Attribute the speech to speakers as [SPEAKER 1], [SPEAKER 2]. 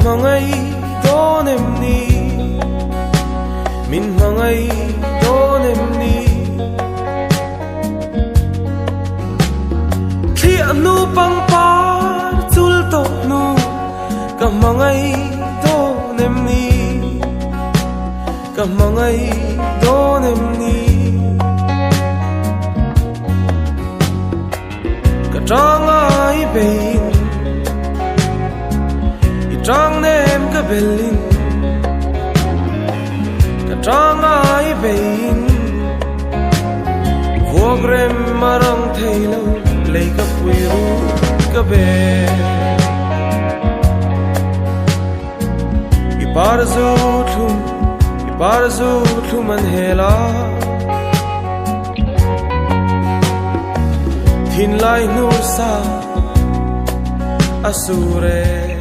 [SPEAKER 1] mangai donem ni min mangai donem ni khi anu pang par chul to nu ka mangai donem ni ka mangai donem ni ka tangai bein Trang nem ka belin ka tangai bein Vuogrem marang thailo lei ka puiru ka be Iparzu thum an hela Thin lai nur sa asure